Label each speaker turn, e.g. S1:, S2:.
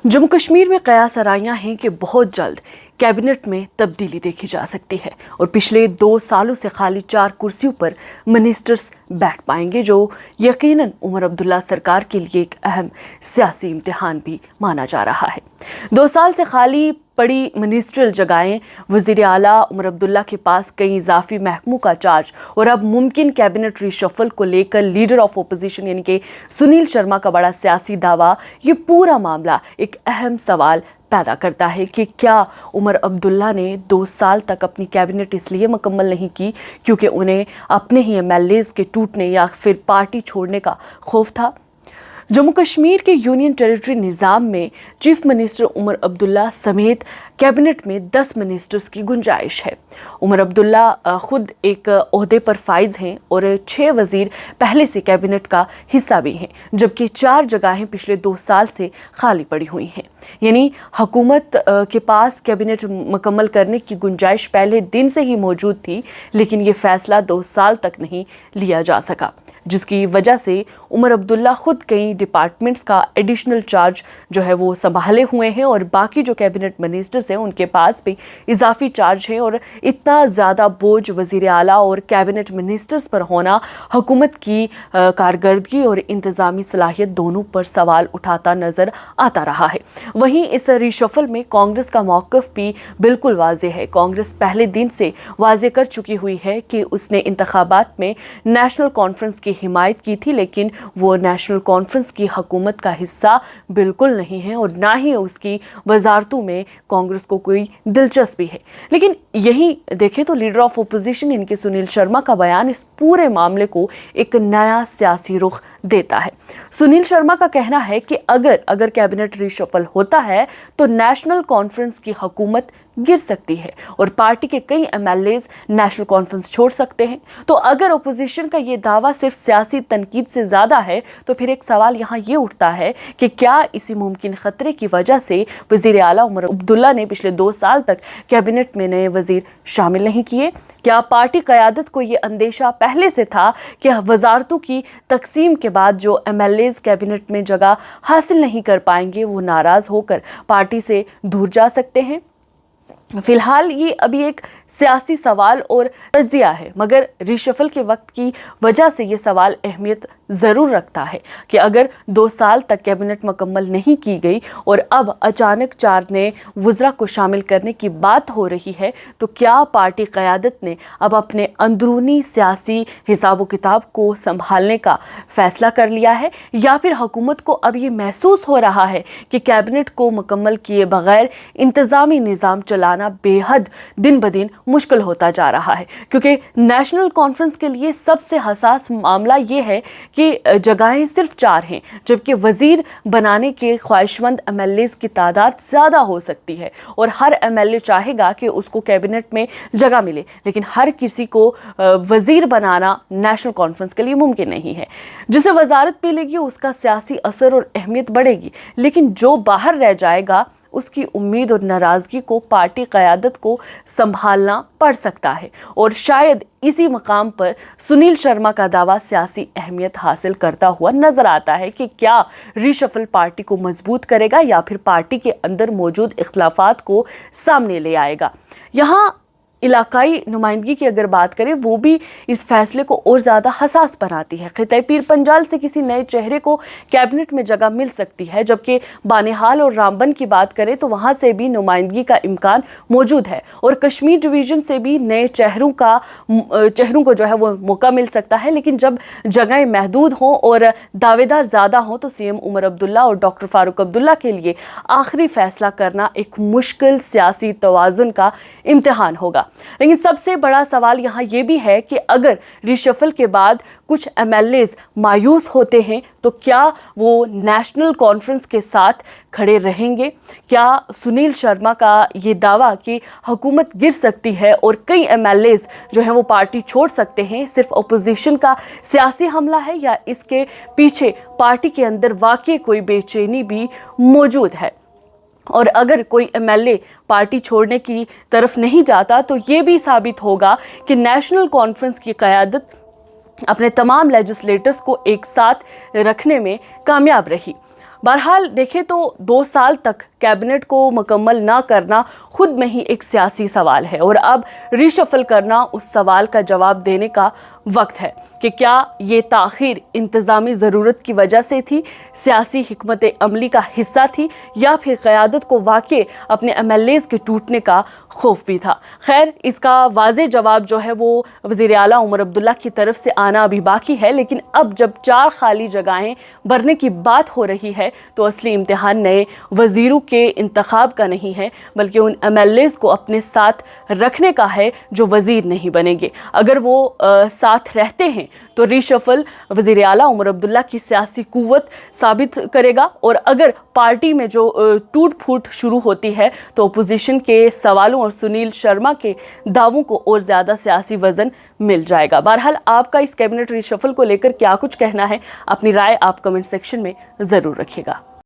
S1: जम्मू कश्मीर में कयास आराइयां हैं कि बहुत जल्द कैबिनेट में तब्दीली देखी जा सकती है और पिछले 2 सालों से खाली 4 कुर्सियों पर मिनिस्टर्स बैठ पाएंगे, जो यकीनन उमर अब्दुल्ला सरकार के लिए एक अहम सियासी इम्तिहान भी माना जा रहा है। 2 साल से खाली पड़ी मिनिस्ट्रियल जगहें, वज़ीर आला उमर अब्दुल्ला के पास कई इजाफी महकमों का चार्ज और अब मुमकिन कैबिनेट रिशफल को लेकर लीडर ऑफ ओपोजिशन यानी कि सुनील शर्मा का बड़ा सियासी दावा, ये पूरा मामला एक अहम सवाल पैदा करता है कि क्या उमर अब्दुल्ला ने 2 साल तक अपनी कैबिनेट इसलिए मुकम्मल नहीं की क्योंकि उन्हें अपने ही एमएलएज के टूटने या फिर पार्टी छोड़ने का खौफ था। जम्मू कश्मीर के यूनियन टेरिटरी निज़ाम में चीफ मिनिस्टर उमर अब्दुल्ला समेत कैबिनेट में 10 मिनिस्टर्स की गुंजाइश है। उमर अब्दुल्ला खुद एक ओहदे पर फाइज हैं और 6 वजीर पहले से कैबिनेट का हिस्सा भी हैं, जबकि 4 जगहें पिछले 2 साल से खाली पड़ी हुई हैं। यानी हुकूमत के पास कैबिनेट मुकम्मल करने की गुंजाइश पहले दिन से ही मौजूद थी, लेकिन ये फैसला 2 साल तक नहीं लिया जा सका, जिसकी वजह से उमर अब्दुल्ला खुद कई डिपार्टमेंट्स का एडिशनल चार्ज जो है वो संभाले हुए हैं और बाकी जो कैबिनेट मिनिस्टर्स हैं उनके पास भी इजाफी चार्ज है। और इतना ज़्यादा बोझ वज़ीर आला और कैबिनेट मिनिस्टर्स पर होना हुकूमत की कारकर्दगी और इंतज़ामी सलाहियत दोनों पर सवाल उठाता नज़र आता रहा है। वहीं इस रिशफल में कांग्रेस का मौक़िफ़ भी बिल्कुल वाज़े है। कांग्रेस पहले दिन से वाज़े कर चुकी हुई है कि उसने इंतखाबात में नेशनल कॉन्फ्रेंस की हिमायत की थी, लेकिन वो नेशनल कॉन्फ्रेंस की हुकूमत का हिस्सा बिल्कुल नहीं है और ना ही उसकी वजारतों में कांग्रेस को कोई दिलचस्पी है। लेकिन यही देखें तो लीडर ऑफ ओपोजिशन इनके सुनील शर्मा का बयान इस पूरे मामले को एक नया सियासी रुख देता है। सुनील शर्मा का कहना है कि अगर कैबिनेट रिशफल होता है तो नेशनल कॉन्फ्रेंस की हुकूमत गिर सकती है और पार्टी के कई एमएलएज नेशनल कॉन्फ्रेंस छोड़ सकते हैं। तो अगर ओपोजिशन का ये दावा सिर्फ सियासी तनकीद से ज़्यादा है तो फिर एक सवाल यहाँ ये उठता है कि क्या इसी मुमकिन खतरे की वजह से वज़ीर आला उमर अब्दुल्ला ने पिछले 2 साल तक कैबिनेट में नए वज़ीर शामिल नहीं किए? क्या पार्टी क़यादत को ये अंदेशा पहले से था कि वजारतों की तकसीम के बाद जो एमएलएज कैबिनेट में जगह हासिल नहीं कर पाएंगे वो नाराज़ होकर पार्टी से दूर जा सकते हैं? फिलहाल ये अभी एक सियासी सवाल और तज्जिया है, मगर रिशफल के वक्त की वजह से ये सवाल अहमियत ज़रूर रखता है कि अगर 2 साल तक कैबिनेट मुकम्मल नहीं की गई और अब अचानक 4 नए वज़रा को शामिल करने की बात हो रही है, तो क्या पार्टी क़यादत ने अब अपने अंदरूनी सियासी हिसाब किताब को संभालने का फ़ैसला कर लिया है, या फिर हुकूमत को अब ये महसूस हो रहा है कि कैबिनेट को मुकम्मल किए बगैर इंतज़ामी निज़ाम चलाना बेहद दिन ब दिन मुश्किल होता जा रहा है? क्योंकि नेशनल कॉन्फ्रेंस के लिए सबसे हसास मामला ये है कि जगहें सिर्फ 4 हैं, जबकि वज़ीर बनाने के ख्वाहिशमंद एमएलएज की तादाद ज़्यादा हो सकती है और हर एमएलए चाहेगा कि उसको कैबिनेट में जगह मिले, लेकिन हर किसी को वज़ीर बनाना नेशनल कॉन्फ्रेंस के लिए मुमकिन नहीं है। जिसे वजारत मिलेगी उसका सियासी असर और अहमियत बढ़ेगी, लेकिन जो बाहर रह जाएगा उसकी उम्मीद और नाराज़गी को पार्टी क़यादत को संभालना पड़ सकता है। और शायद इसी मकाम पर सुनील शर्मा का दावा सियासी अहमियत हासिल करता हुआ नजर आता है कि क्या रिशफल पार्टी को मजबूत करेगा या फिर पार्टी के अंदर मौजूद इख्तिलाफात को सामने ले आएगा। यहाँ इलाकाई नुमाइंदगी की अगर बात करें, वो भी इस फैसले को और ज़्यादा हसास बनाती है। खिताई पीर पंजाल से किसी नए चेहरे को कैबिनेट में जगह मिल सकती है, जबकि बानिहाल और रामबन की बात करें तो वहाँ से भी नुमाइंदगी का इम्कान मौजूद है और कश्मीर डिवीज़न से भी नए चेहरों को जो है वो मौका मिल सकता है। लेकिन जब जगहें महदूद हों और दावेदार ज़्यादा हों तो सीएम उमर अब्दुल्ला और डॉक्टर फारूक अब्दुल्ला के लिए आखिरी फैसला करना एक मुश्किल सियासी तवाज़ुन का इम्तिहान होगा। लेकिन सबसे बड़ा सवाल यहाँ ये भी है कि अगर रिशफल के बाद कुछ एमएलएज मायूस होते हैं तो क्या वो नेशनल कॉन्फ्रेंस के साथ खड़े रहेंगे? क्या सुनील शर्मा का ये दावा कि हुकूमत गिर सकती है और कई एमएलएज जो है वो पार्टी छोड़ सकते हैं सिर्फ अपोजिशन का सियासी हमला है, या इसके पीछे पार्टी के अंदर वाकई कोई बेचैनी भी मौजूद है? और अगर कोई एमएलए पार्टी छोड़ने की तरफ नहीं जाता तो ये भी साबित होगा कि नेशनल कॉन्फ्रेंस की क़यादत अपने तमाम लेजिस्लेटर्स को एक साथ रखने में कामयाब रही। बहरहाल देखें तो 2 साल तक कैबिनेट को मुकम्मल ना करना खुद में ही एक सियासी सवाल है और अब रीशफल करना उस सवाल का जवाब देने का वक्त है कि क्या ये ताख़ीर इंतज़ामी ज़रूरत की वजह से थी, सियासी हिकमत अमली का हिस्सा थी, या फिर क़यादत को वाक़ई अपने MLAs के टूटने का खौफ भी था। खैर, इसका वाज़े जवाब जो है वो वज़ीर आला उमर अब्दुल्ला की तरफ से आना अभी बाकी है, लेकिन अब जब 4 खाली जगहें भरने की बात हो रही है तो असली इम्तिहान नए वज़ीरों के इंतखाब का नहीं है, बल्कि उन MLAs को अपने साथ रखने का है जो वज़ीर नहीं बनेंगे। अगर वो साथ रहते हैं तो रीशफल वज़ीर आला उमर अब्दुल्ला की सियासी कुव्वत साबित करेगा, और अगर पार्टी में जो टूट फूट शुरू होती है तो अपोजिशन के सवालों और सुनील शर्मा के दावों को और ज़्यादा सियासी वज़न मिल जाएगा। बहरहाल आपका इस कैबिनेट रीशफल को लेकर क्या कुछ कहना है, अपनी राय आप कमेंट सेक्शन में ज़रूर रखिएगा।